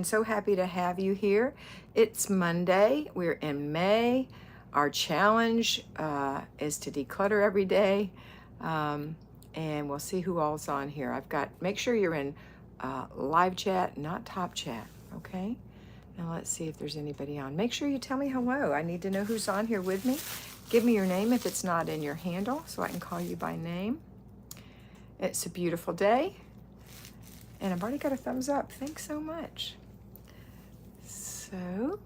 and so happy to have you here. It's Monday. We're in May. Our challenge is to declutter every day, and we'll see who all's on here. Make sure you're in live chat, not top chat, okay? And let's see if there's anybody on. Make sure you tell me hello. I need to know who's on here with me. Give me your name if it's not in your handle so I can call you by name. It's a beautiful day. And I've already got a thumbs up. Thanks so much. So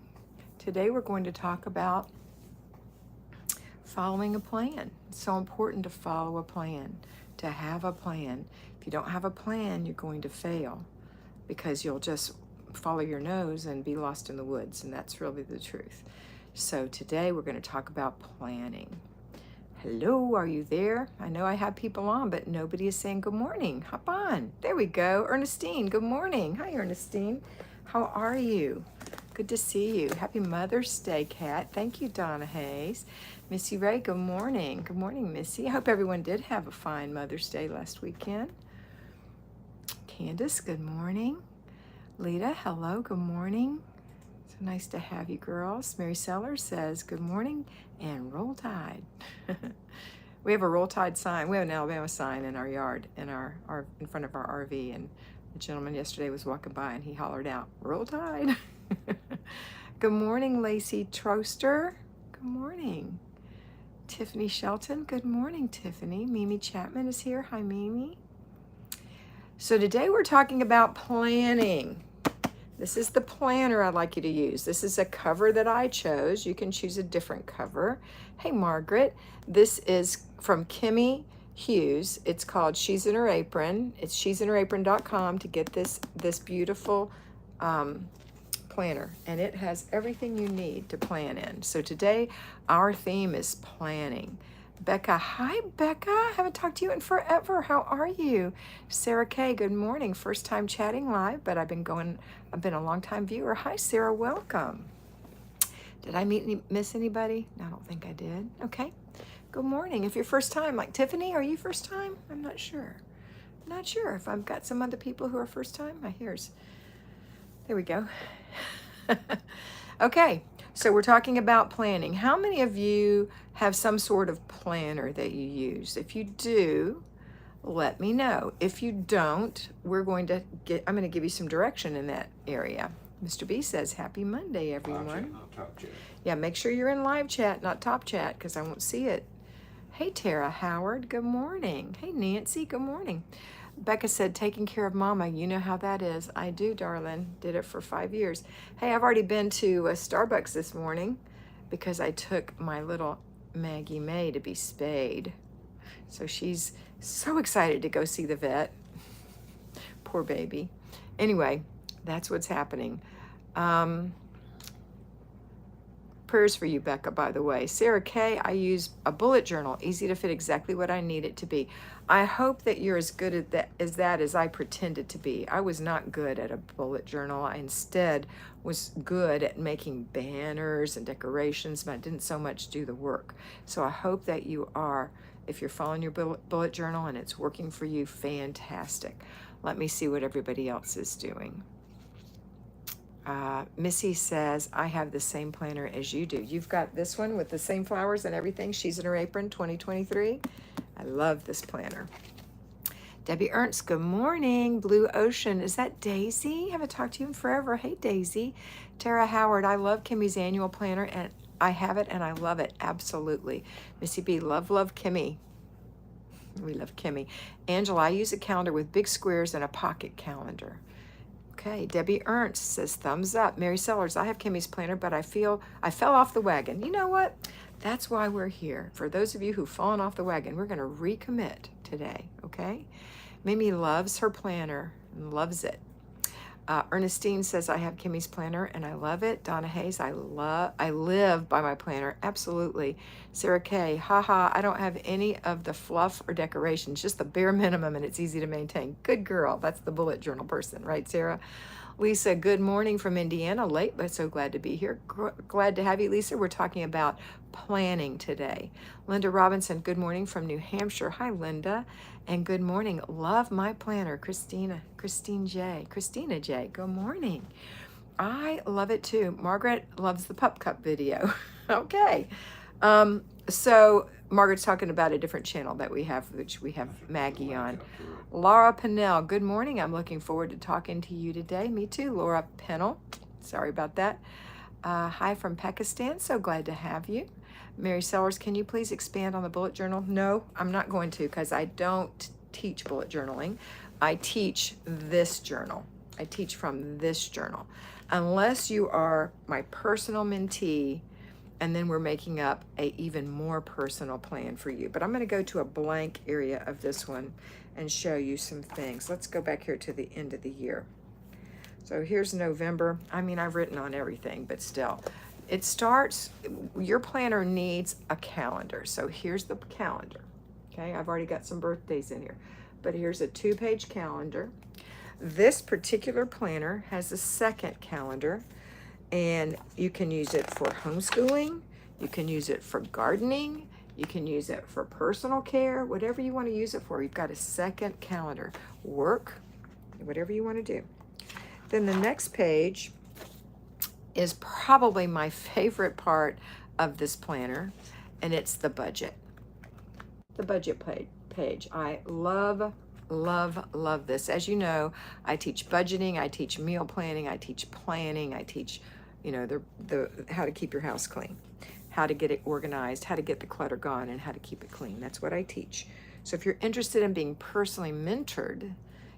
today we're going to talk about following a plan. It's so important to follow a plan, to have a plan. If you don't have a plan, you're going to fail because you'll just follow your nose and be lost in the woods, and that's really the truth. So today we're going to talk about planning. Hello, are you there? I know I have people on, but nobody is saying good morning. Hop on. There we go. Ernestine, good morning. Hi, Ernestine. How are you? Good to see you. Happy Mother's Day, Kat. Thank you, Donna Hayes. Missy Ray, good morning. Good morning, Missy. I hope everyone did have a fine Mother's Day last weekend. Candace, good morning. Lita, hello, good morning. So nice to have you girls. Mary Sellers says, good morning and roll tide. We have a roll tide sign. We have an Alabama sign in our yard, in in front of our RV, and the gentleman yesterday was walking by and he hollered out, roll tide. Good morning, Lacey Troster. Good morning. Tiffany Shelton, good morning, Tiffany. Mimi Chapman is here. Hi, Mimi. So today we're talking about planning. This is the planner I'd like you to use. This is a cover that I chose. You can choose a different cover. Hey, Margaret. This is from Kimmy Hughes. It's called She's in Her Apron. It's she'sinherapron.com to get this beautiful planner. And it has everything you need to plan in. So today our theme is planning. Becca, hi Becca, haven't talked to you in forever. How are you? Sarah K, good morning. First time chatting live, but I've been a long time viewer. Hi Sarah, welcome. Did I miss anybody? No, I don't think I did. Okay, good morning. If you're first time, like Tiffany, are you first time? I'm not sure. Not sure if I've got some other people who are first time. There we go. Okay. So we're talking about planning. How many of you have some sort of planner that you use? If you do, let me know. If you don't, I'm going to give you some direction in that area. Mr. B says, happy Monday, everyone. Top chat. Yeah, make sure you're in live chat, not top chat, because I won't see it. Hey, Tara Howard, good morning. Hey, Nancy, good morning. Becca said, taking care of mama, you know how that is. I do, darling. Did it for 5 years. Hey, I've already been to Starbucks this morning because I took my little Maggie May to be spayed. So she's so excited to go see the vet. Poor baby. Anyway, that's what's happening. Prayers for you, Becca, by the way. Sarah K, I use a bullet journal, easy to fit exactly what I need it to be. I hope that you're as good at that as I pretended to be. I was not good at a bullet journal. I instead was good at making banners and decorations, but I didn't so much do the work. So I hope that you are, if you're following your bullet journal and it's working for you, fantastic. Let me see what everybody else is doing. Missy says, I have the same planner as you do. You've got this one with the same flowers and everything. She's in Her Apron 2023. I love this planner. Debbie Ernst, good morning. Blue Ocean, is that Daisy? Haven't talked to you in forever. Hey, Daisy. Tara Howard, I love Kimmy's annual planner, and I have it and I love it. Absolutely. Missy B, love Kimmy. We love Kimmy. Angela, I use a calendar with big squares and a pocket calendar. Okay, Debbie Ernst says, thumbs up. Mary Sellers, I have Kimmy's planner, but I fell off the wagon. You know what? That's why we're here. For those of you who've fallen off the wagon, we're going to recommit today, okay? Mimi loves her planner and loves it. Ernestine says, I have Kimmy's planner and I love it. Donna Hayes, I live by my planner. Absolutely. Sarah K, haha, I don't have any of the fluff or decorations, just the bare minimum, and it's easy to maintain. Good girl. That's the bullet journal person, right, Sarah? Lisa, good morning from Indiana. Late, but so glad to be here. Glad to have you, Lisa. We're talking about planning today. Linda Robinson, good morning from New Hampshire. Hi, Linda. And good morning. Love my planner, Christina J. Good morning. I love it too. Margaret loves the Pup Cup video. Okay. So Margaret's talking about a different channel that we have, which we have Maggie on. Laura Pennell, good morning. I'm looking forward to talking to you today. Me too, Laura Pennell. Sorry about that. Hi from Pakistan. So glad to have you. Mary Sellers, can you please expand on the bullet journal? No, I'm not going to, because I don't teach bullet journaling. I teach this journal. I teach from this journal. Unless you are my personal mentee, and then we're making up a even more personal plan for you. But I'm going to go to a blank area of this one and show you some things. Let's go back here to the end of the year. So here's November. I mean, I've written on everything, but still. It starts, your planner needs a calendar. So here's the calendar. Okay, I've already got some birthdays in here. But here's a 2-page calendar. This particular planner has a second calendar, and you can use it for homeschooling, you can use it for gardening, you can use it for personal care, whatever you want to use it for. You've got a second calendar. Work, whatever you want to do. Then the next page is probably my favorite part of this planner, and it's the budget. The budget page. I love this. As you know, I teach budgeting, I teach meal planning, I teach planning, I teach, you know, the how to keep your house clean, how to get it organized, how to get the clutter gone, and how to keep it clean. That's what I teach. So if you're interested in being personally mentored,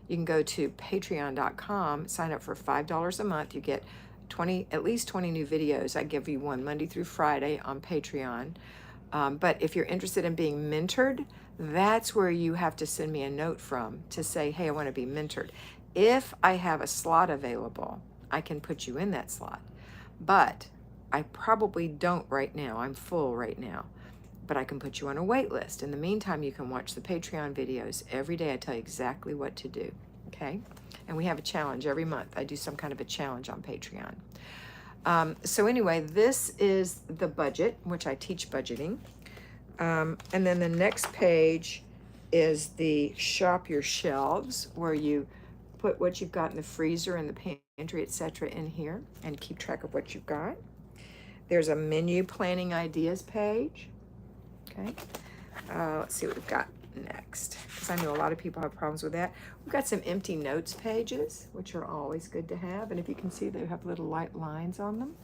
you can go to patreon.com, sign up for $5 a month. You get at least 20 new videos. I give you one Monday through Friday on Patreon. But if you're interested in being mentored, that's where you have to send me a note from to say, hey, I want to be mentored. If I have a slot available, I can put you in that slot. But I probably don't right now. I'm full right now. But I can put you on a wait list. In the meantime, you can watch the Patreon videos. Every day I tell you exactly what to do, okay? And we have a challenge every month. I do some kind of a challenge on Patreon. So anyway, this is the budget, which I teach budgeting. And then the next page is the shop your shelves, where you put what you've got in the freezer and the pantry, etc. in here and keep track of what you've got. There's a menu planning ideas page. Okay. Let's see what we've got next, because I know a lot of people have problems with that. We've got some empty notes pages, which are always good to have. And if you can see, they have little light lines on them.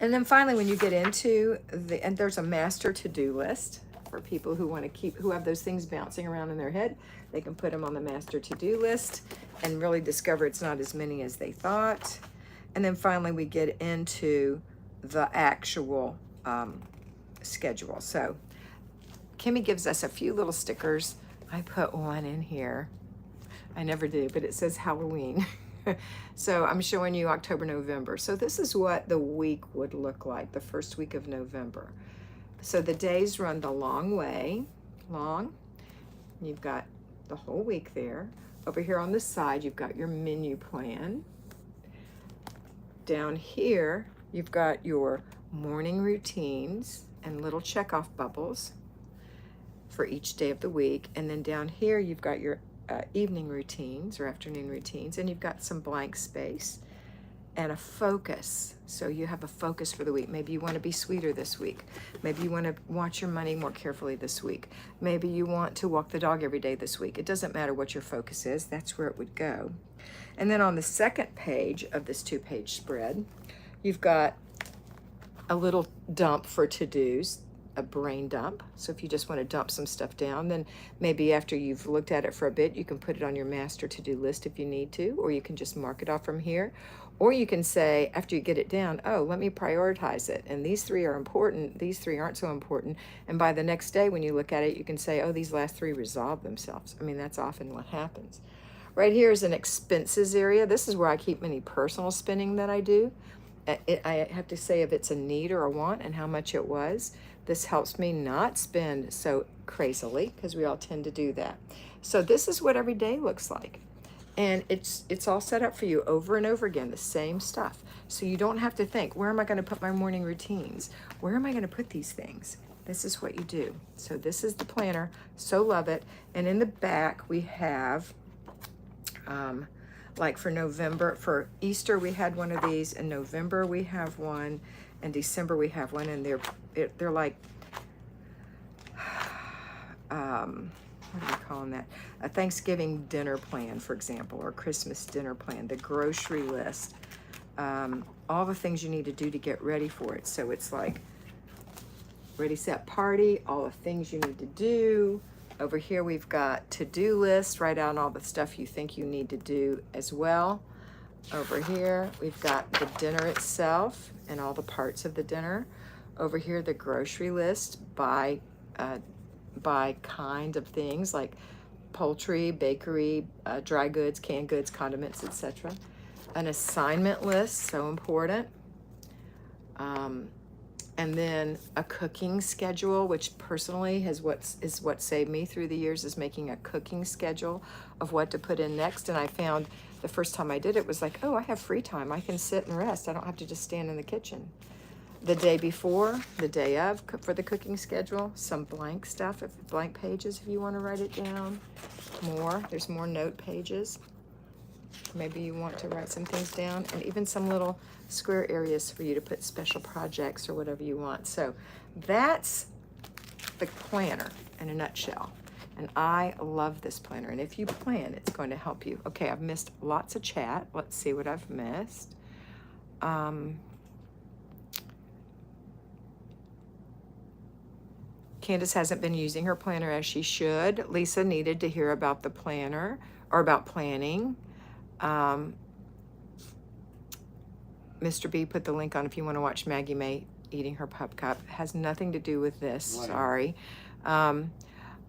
And then finally, when you get into and there's a master to-do list for people who want to who have those things bouncing around in their head. They can put them on the master to-do list and really discover it's not as many as they thought. And then finally, we get into the actual schedule. So Kimmy gives us a few little stickers. I put one in here. I never do, but it says Halloween. So I'm showing you October, November. So this is what the week would look like, the first week of November. So the days run the long way, long. You've got the whole week there. Over here on the side, you've got your menu plan. Down here, you've got your morning routines and little checkoff bubbles for each day of the week. And then down here, you've got your evening routines or afternoon routines, and you've got some blank space and a focus. So you have a focus for the week. Maybe you want to be sweeter this week. Maybe you want to watch your money more carefully this week. Maybe you want to walk the dog every day this week. It doesn't matter what your focus is. That's where it would go. And then on the second page of this 2-page spread, you've got a little dump for to-dos, a brain dump. So if you just want to dump some stuff down, then maybe after you've looked at it for a bit, you can put it on your master to-do list if you need to, or you can just mark it off from here. Or you can say, after you get it down, oh, let me prioritize it. And these 3 are important. These 3 aren't so important. And by the next day, when you look at it, you can say, oh, these last 3 resolve themselves. I mean, that's often what happens. Right here is an expenses area. This is where I keep any personal spending that I do. I have to say if it's a need or a want and how much it was. This helps me not spend so crazily, because we all tend to do that. So this is what every day looks like. And it's all set up for you over and over again, the same stuff. So you don't have to think, where am I going to put my morning routines? Where am I going to put these things? This is what you do. So this is the planner. So love it. And in the back we have, like for November, for Easter we had one of these. In November we have one. In December we have one. And they're like, what are we calling that? A Thanksgiving dinner plan, for example, or Christmas dinner plan, the grocery list, all the things you need to do to get ready for it. So it's like ready, set, party, all the things you need to do. Over here we've got to-do list, write down all the stuff you think you need to do as well. Over here we've got the dinner itself and all the parts of the dinner. Over here the grocery list by kind of things like poultry, bakery, dry goods, canned goods, condiments, etc. An assignment list, so important. And then a cooking schedule, which personally is what saved me through the years, is making a cooking schedule of what to put in next. And I found the first time I did it was like, oh, I have free time. I can sit and rest. I don't have to just stand in the kitchen. The day before, the day of, for the cooking schedule, some blank stuff, blank pages if you want to write it down. There's more note pages. Maybe you want to write some things down, and even some little square areas for you to put special projects or whatever you want. So that's the planner in a nutshell. And I love this planner. And if you plan, it's going to help you. Okay, I've missed lots of chat. Let's see what I've missed. Candace hasn't been using her planner as she should. Lisa needed to hear about the planner, or about planning. Mr. B put the link on if you want to watch Maggie May eating her pup cup. It has nothing to do with this, sorry. I'm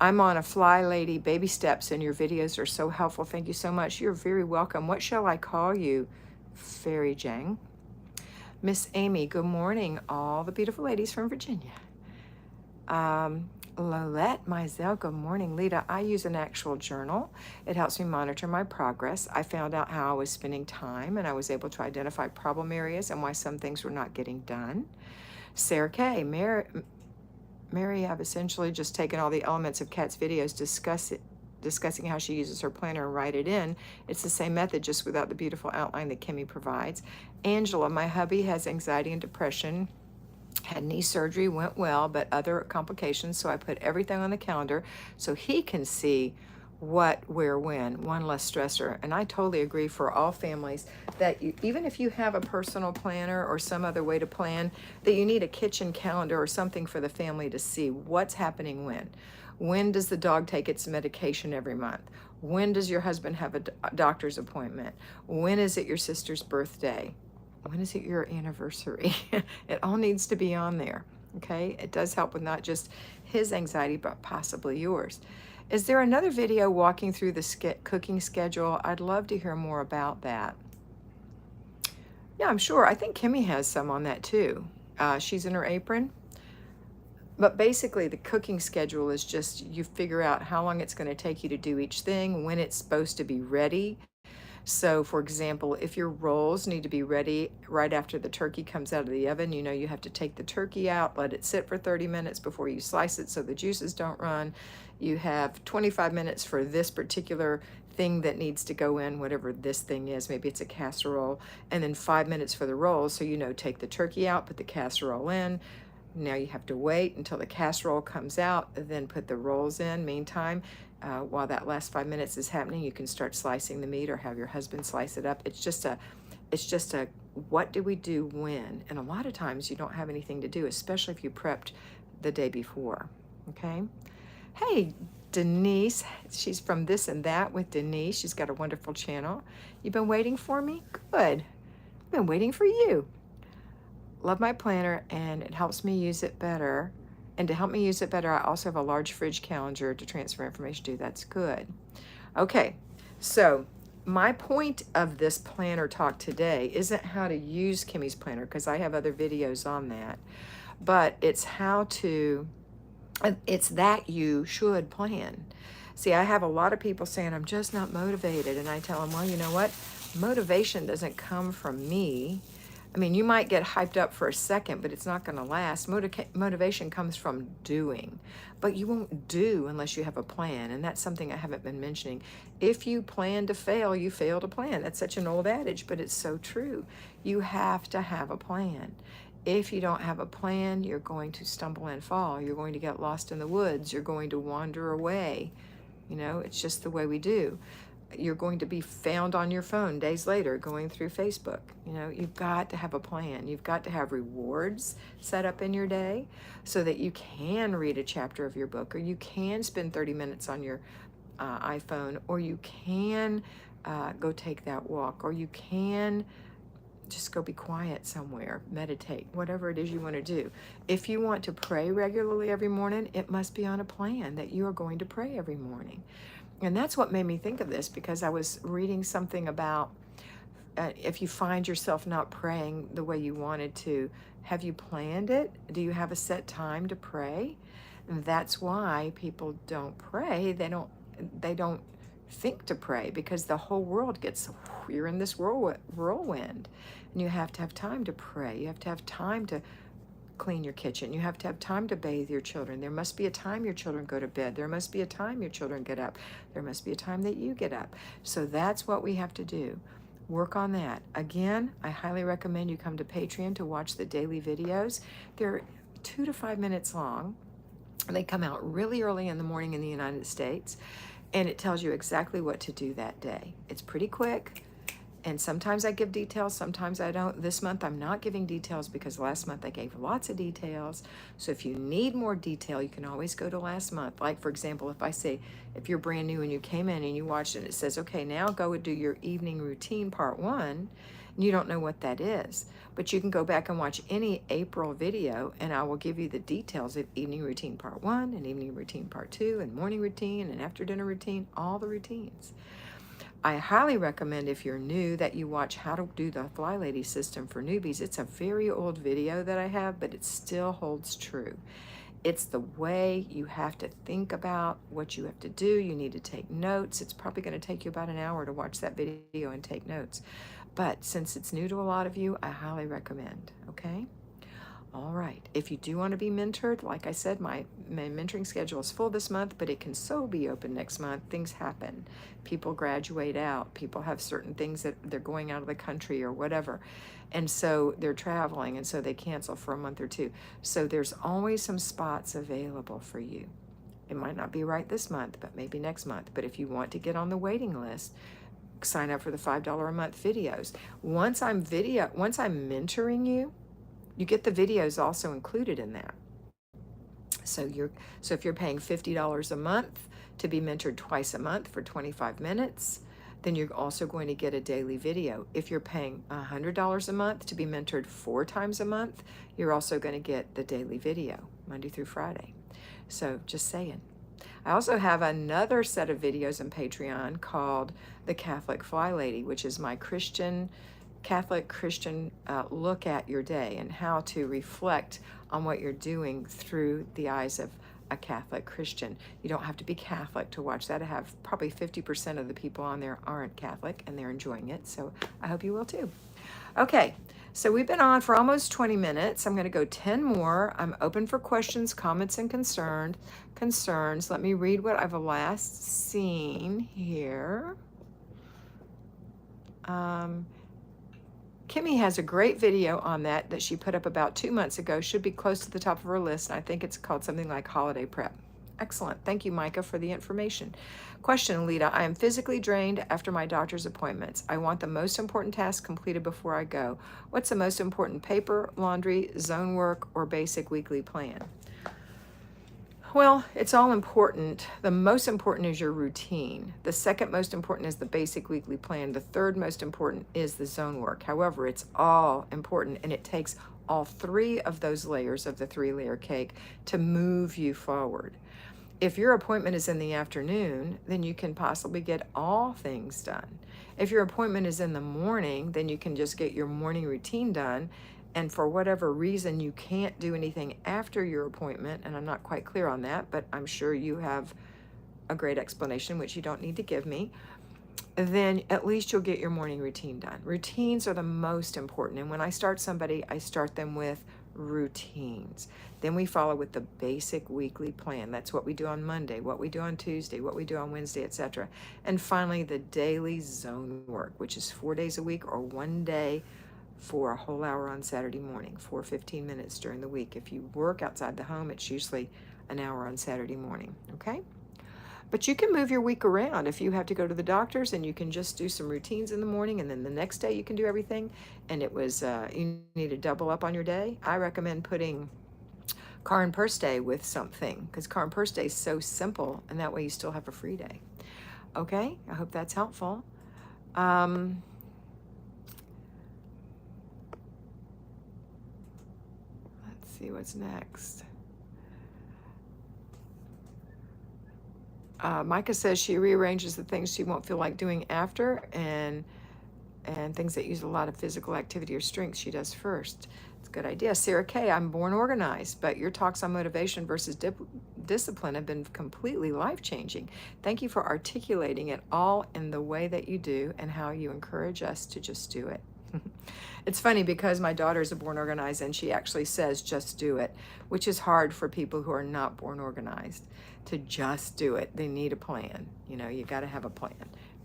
on a Flylady baby steps, and your videos are so helpful. Thank you so much. You're very welcome. What shall I call you? Fairy Jang. Miss Amy, good morning. All the beautiful ladies from Virginia. Lolette Mizell, good morning. Lita, I use an actual journal. It helps me monitor my progress. I found out how I was spending time, and I was able to identify problem areas and why some things were not getting done. Sarah K, Mary, I've essentially just taken all the elements of Kat's videos, discussing how she uses her planner, and write it in. It's the same method, just without the beautiful outline that Kimmy provides. Angela, my hubby has anxiety and depression. Had knee surgery, went well, but other complications, so I put everything on the calendar so he can see what, where, when, one less stressor. And I totally agree for all families that even if you have a personal planner or some other way to plan, that you need a kitchen calendar or something for the family to see what's happening when. When does the dog take its medication every month? When does your husband have a doctor's appointment? When is it your sister's birthday? When is it your anniversary? It all needs to be on there, okay? It does help with not just his anxiety, but possibly yours. Is there another video walking through the cooking schedule? I'd love to hear more about that. Yeah, I'm sure. I think Kimmy has some on that too. She's in her apron. But basically, the cooking schedule is just you figure out how long it's going to take you to do each thing, when it's supposed to be ready. So, for example, if your rolls need to be ready right after the turkey comes out of the oven, you know you have to take the turkey out, let it sit for 30 minutes before you slice it so the juices don't run. You have 25 minutes for this particular thing that needs to go in, whatever this thing is. Maybe it's a casserole. And then 5 minutes for the rolls. So, you know, take the turkey out, put the casserole in. Now you have to wait until the casserole comes out, then put the rolls in. Meantime, while that last 5 minutes is happening, you can start slicing the meat or have your husband slice it up. It's just a what do we do when? And a lot of times you don't have anything to do, especially if you prepped the day before, okay? Hey, Denise, she's from This and That with Denise. She's got a wonderful channel. You've been waiting for me? Good. I've been waiting for you. Love my planner, and it helps me use it better. And to help me use it better, I also have a large fridge calendar to transfer information to. That's good. Okay, so my point of this planner talk today isn't how to use Kimmy's planner, because I have other videos on that, but it's how to, it's that you should plan. See, I have a lot of people saying, I'm just not motivated. And I tell them, well, you know what? Motivation doesn't come from me. I mean, you might get hyped up for a second, but it's not going to last. Motivation comes from doing, but you won't do unless you have a plan. And that's something I haven't been mentioning. If you plan to fail, you fail to plan. That's such an old adage, but it's so true. You have to have a plan. If you don't have a plan, you're going to stumble and fall. You're going to get lost in the woods. You're going to wander away. You know, it's just the way we do. You're going to be found on your phone days later going through Facebook. You know, you've got to have a plan. You've got to have rewards set up in your day so that you can read a chapter of your book, or you can spend 30 minutes on your iPhone, or you can go take that walk, or you can just go be quiet somewhere, meditate, whatever it is you want to do. If you want to pray regularly every morning, it must be on a plan that you are going to pray every morning. And that's what made me think of this, because I was reading something about if you find yourself not praying the way you wanted to, have you planned it? Do you have a set time to pray? And that's why people don't pray. They don't think to pray, because the whole world gets, you're in this whirlwind, and you have to have time to pray. You have to have time to clean your kitchen. You have to have time to bathe your children. There must be a time your children go to bed. There must be a time your children get up. There must be a time that you get up. So that's what we have to do. Work on that. Again, I highly recommend you come to Patreon to watch the daily videos. They're 2 to 5 minutes long. They come out really early in the morning in the United States, and it tells you exactly what to do that day. It's pretty quick. And sometimes I give details, sometimes I don't. This month I'm not giving details because last month I gave lots of details. So if you need more detail, you can always go to last month. Like, for example, if I say, if you're brand new and you came in and you watched it, it says, okay, now go and do your evening routine part 1, and you don't know what that is. But you can go back and watch any April video, and I will give you the details of evening routine part 1 and evening routine part 2 and morning routine and after dinner routine, all the routines. I highly recommend, if you're new, that you watch How to Do the Flylady System for Newbies. It's a very old video that I have, but it still holds true. It's the way you have to think about what you have to do. You need to take notes. It's probably going to take you about an hour to watch that video and take notes. But since it's new to a lot of you, I highly recommend, okay? All right. If you do want to be mentored, like I said, my mentoring schedule is full this month, but it can so be open next month. Things happen. People graduate out. People have certain things that they're going out of the country or whatever. And so they're traveling, and so they cancel for a month or two. So there's always some spots available for you. It might not be right this month, but maybe next month. But if you want to get on the waiting list, sign up for the $5 a month videos. Once I'm mentoring you, you get the videos also included in that. So if you're paying $50 a month to be mentored twice a month for 25 minutes, then you're also going to get a daily video. If you're paying $100 a month to be mentored 4 times a month, you're also going to get the daily video, Monday through Friday. So just saying. I also have another set of videos on Patreon called The Catholic Flylady, which is my Catholic Christian look at your day and how to reflect on what you're doing through the eyes of a Catholic Christian. You don't have to be Catholic to watch that. I have probably 50% of the people on there aren't Catholic, and they're enjoying it, so I hope you will too. Okay, so we've been on for almost 20 minutes. I'm going to go 10 more. I'm open for questions, comments, and concerns. Let me read what I've last seen here. Kimmy has a great video on that she put up about 2 months ago. Should be close to the top of her list. I think it's called something like Holiday Prep. Excellent. Thank you, Micah, for the information. Question, Lita. I am physically drained after my doctor's appointments. I want the most important tasks completed before I go. What's the most important: paper, laundry, zone work, or basic weekly plan? Well, it's all important. The most important is your routine. The second most important is the basic weekly plan. The third most important is the zone work. However, it's all important, and it takes all 3 of those layers of the 3-layer cake to move you forward. If your appointment is in the afternoon, then you can possibly get all things done. If your appointment is in the morning, then you can just get your morning routine done. And for whatever reason you can't do anything after your appointment, and I'm not quite clear on that, but I'm sure you have a great explanation, which you don't need to give me, then at least you'll get your morning routine done. Routines are the most important. And when I start somebody, I start them with routines. Then we follow with the basic weekly plan. That's what we do on Monday, what we do on Tuesday, what we do on Wednesday, etc. And finally, the daily zone work, which is 4 days a week or 1 day for a whole hour on Saturday morning, for 15 minutes during the week. If you work outside the home, it's usually an hour on Saturday morning, okay? But you can move your week around. If you have to go to the doctors, and you can just do some routines in the morning, and then the next day you can do everything, and it was you need to double up on your day, I recommend putting car and purse day with something, because car and purse day is so simple, and that way you still have a free day. Okay, I hope that's helpful. Let's see what's next. Micah says she rearranges the things she won't feel like doing after, and things that use a lot of physical activity or strength she does first. It's a good idea. Sarah K, I'm born organized, but your talks on motivation versus discipline have been completely life-changing. Thank you for articulating it all in the way that you do, and how you encourage us to just do it. It's funny because my daughter is a born organized, and she actually says just do it, which is hard for people who are not born organized to just do it. They need a plan. You know, you got to have a plan.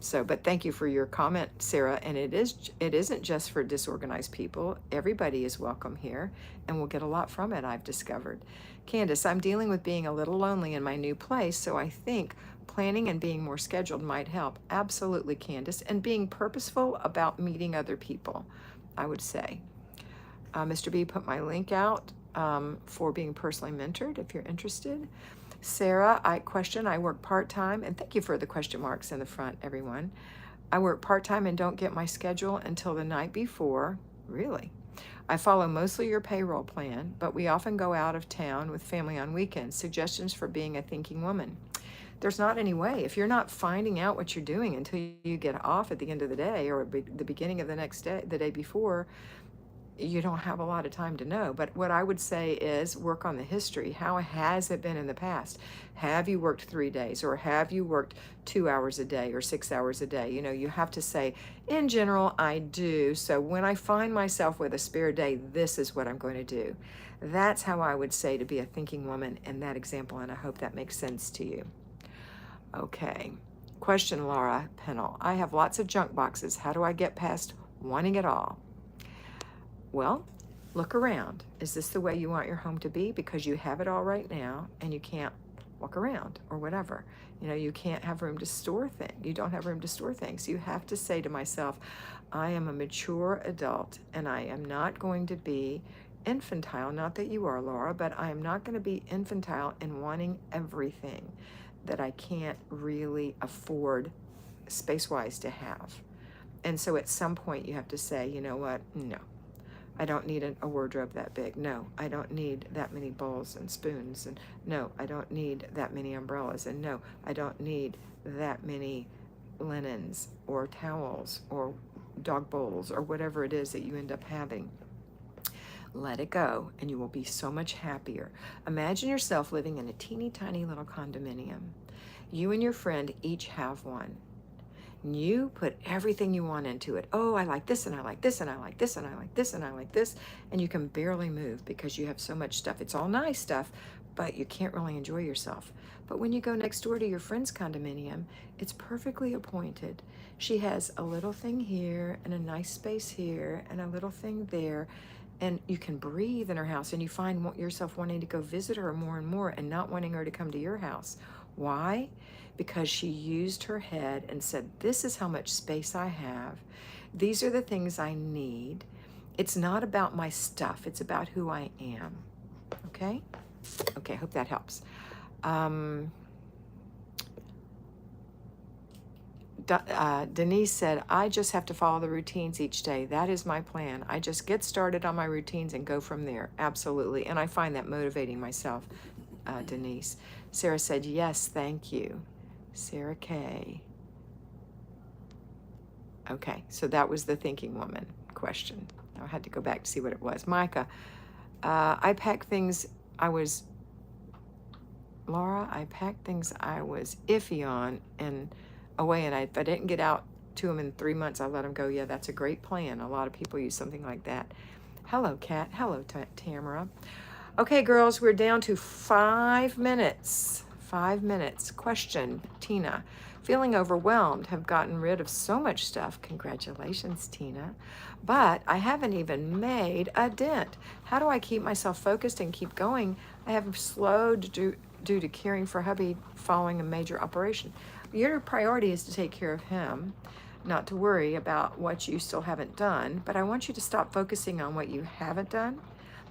So, but thank you for your comment, Sarah. And it isn't just for disorganized people. Everybody is welcome here, and we'll get a lot from it, I've discovered. Candace, I'm dealing with being a little lonely in my new place, so I think planning and being more scheduled might help. Absolutely, Candace. And being purposeful about meeting other people, I would say. Mr. B put my link out for being personally mentored if you're interested. Sarah, I work part-time, and thank you for the question marks in the front, everyone. I work part-time and don't get my schedule until the night before. Really? I follow mostly your payroll plan, but we often go out of town with family on weekends. Suggestions for being a thinking woman. There's not any way. If you're not finding out what you're doing until you get off at the end of the day, or the beginning of the next day, the day before, you don't have a lot of time to know. But what I would say is work on the history. How has it been in the past? Have you worked 3 days, or have you worked 2 hours a day or 6 hours a day? You know, you have to say, in general, I do. So when I find myself with a spare day, this is what I'm going to do. That's how I would say to be a thinking woman in that example, and I hope that makes sense to you. Okay. Question, Laura Pennell. I have lots of junk boxes. How do I get past wanting it all? Well, look around. Is this the way you want your home to be? Because you have it all right now, and you can't walk around or whatever. You know, you can't have room to store things. You don't have room to store things. You have to say to myself, I am a mature adult, and I am not going to be infantile. Not that you are, Laura, but I am not going to be infantile in wanting everything that I can't really afford space-wise to have. And so at some point you have to say, you know what? No. I don't need a wardrobe that big. No, I don't need that many bowls and spoons. And no, I don't need that many umbrellas. And no, I don't need that many linens or towels or dog bowls or whatever it is that you end up having. Let it go, and you will be so much happier. Imagine yourself living in a teeny tiny little condominium. You and your friend each have one. You put everything you want into it. Oh, I like this, and I like this, and I like this, and I like this, and I like this. And you can barely move because you have so much stuff. It's all nice stuff, but you can't really enjoy yourself. But when you go next door to your friend's condominium, it's perfectly appointed. She has a little thing here, and a nice space here, and a little thing there. And you can breathe in her house, and you find yourself wanting to go visit her more and more, and not wanting her to come to your house. Why? Because she used her head and said, this is how much space I have. These are the things I need. It's not about my stuff. It's about who I am. Okay? Okay, hope that helps. Denise said, I just have to follow the routines each day. That is my plan. I just get started on my routines and go from there. Absolutely. And I find that motivating myself, Denise. Sarah said, yes, thank you. Sarah K. Okay, so that was the thinking woman question. I had to go back to see what it was. Micah, I pack things I was Laura, I packed things I was iffy on and away, and if I didn't get out to them in 3 months, I let them go. Yeah, that's a great plan. A lot of people use something like that. Hello, Kat. Hello, Tamara. Okay, girls, we're down to 5 minutes. 5 minutes. Question, Tina. Feeling overwhelmed, have gotten rid of so much stuff. Congratulations, Tina. But I haven't even made a dent. How do I keep myself focused and keep going? I have slowed due to caring for hubby following a major operation. Your priority is to take care of him, not to worry about what you still haven't done. But I want you to stop focusing on what you haven't done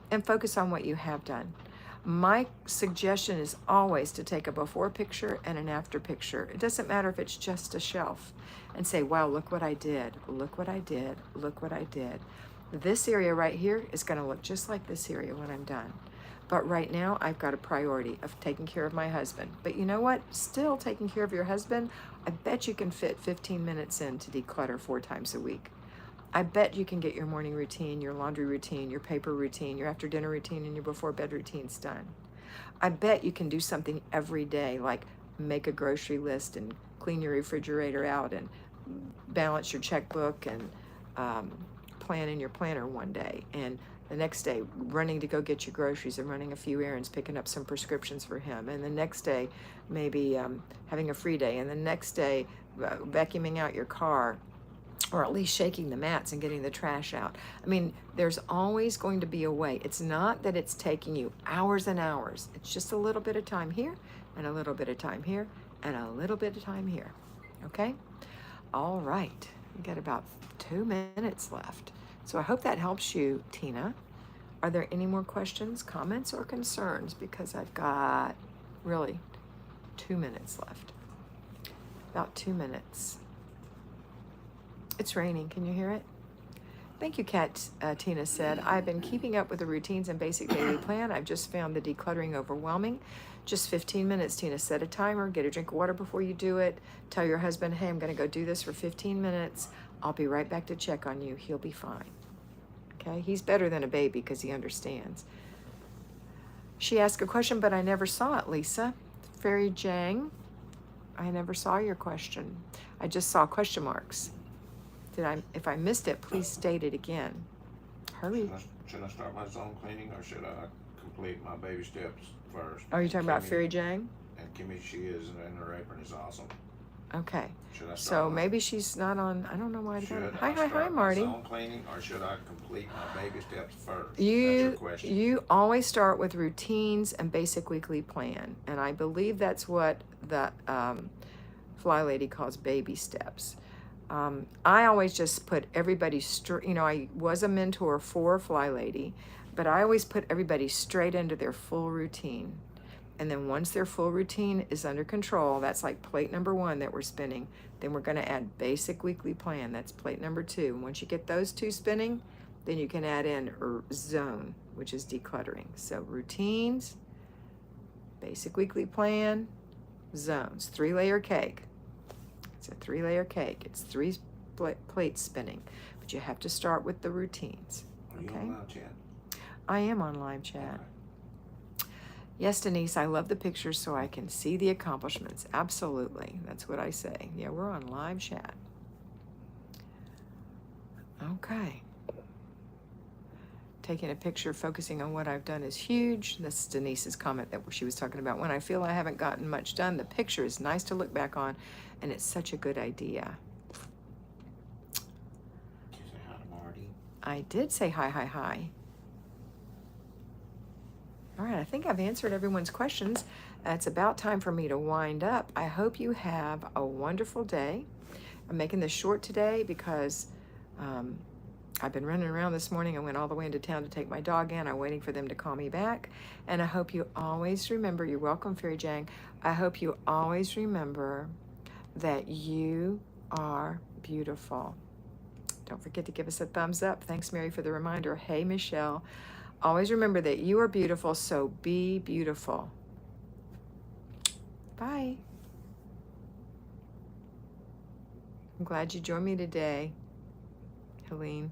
and focus on what you have done. My suggestion is always to take a before picture and an after picture. It doesn't matter if it's just a shelf, and say, wow, look what I did, look what I did, look what I did. This area right here is gonna look just like this area when I'm done. But right now, I've got a priority of taking care of my husband. But you know what? Still taking care of your husband, I bet you can fit 15 minutes in to declutter 4 times a week. I bet you can get your morning routine, your laundry routine, your paper routine, your after dinner routine, and your before bed routines done. I bet you can do something every day, like make a grocery list and clean your refrigerator out and balance your checkbook and plan in your planner one day. And the next day, running to go get your groceries and running a few errands, picking up some prescriptions for him. And the next day, maybe having a free day. And the next day, vacuuming out your car, or at least shaking the mats and getting the trash out. I mean, there's always going to be a way. It's not that it's taking you hours and hours. It's just a little bit of time here and a little bit of time here and a little bit of time here. Okay? All right. We got about 2 minutes left. So I hope that helps you, Tina. Are there any more questions, comments, or concerns? Because I've got really 2 minutes left. About 2 minutes. It's raining. Can you hear it? Thank you, Kat. Tina said, I've been keeping up with the routines and basic daily plan. I've just found the decluttering overwhelming. Just 15 minutes, Tina. Set a timer. Get a drink of water before you do it. Tell your husband, hey, I'm going to go do this for 15 minutes. I'll be right back to check on you. He'll be fine. Okay? He's better than a baby because he understands. She asked a question, but I never saw it, Lisa. Fairy Jang, I never saw your question. I just saw question marks. If I missed it, please state it again. Hurry. Should I start my zone cleaning or should I complete my baby steps first? Are you talking about Fairy Jang? And Kimmy, she is, and her apron is awesome. Okay. So maybe she's not on. I don't know why. Hi, Marty. Zone cleaning or should I complete my baby steps first? That's your question. You always start with routines and basic weekly plan, and I believe that's what the Flylady calls baby steps. I always just put everybody straight. You know, I was a mentor for Flylady, but I always put everybody straight into their full routine. And then once their full routine is under control, that's like plate number 1 that we're spinning, then we're going to add basic weekly plan. That's plate number 2. And once you get those 2 spinning, then you can add in zone, which is decluttering. So routines, basic weekly plan, zones, 3-layer cake. It's a 3-layer cake. It's 3 plates spinning, but you have to start with the routines. Okay? Are you on live chat? I am on live chat. Okay. Yes, Denise, I love the pictures so I can see the accomplishments. Absolutely. That's what I say. Yeah, we're on live chat. Okay. Taking a picture, focusing on what I've done is huge. This is Denise's comment that she was talking about. When I feel I haven't gotten much done, the picture is nice to look back on, and it's such a good idea. Did you say hi to Marty? I did say hi. All right, I think I've answered everyone's questions. It's about time for me to wind up. I hope you have a wonderful day. I'm making this short today because I've been running around this morning. I went all the way into town to take my dog in. I'm waiting for them to call me back. And I hope you always remember, you're welcome, Fairy Jang. I hope you always remember that you are beautiful. Don't forget to give us a thumbs up. Thanks, Mary, for the reminder. Hey, Michelle. Always remember that you are beautiful, so be beautiful. Bye. I'm glad you joined me today, Helene.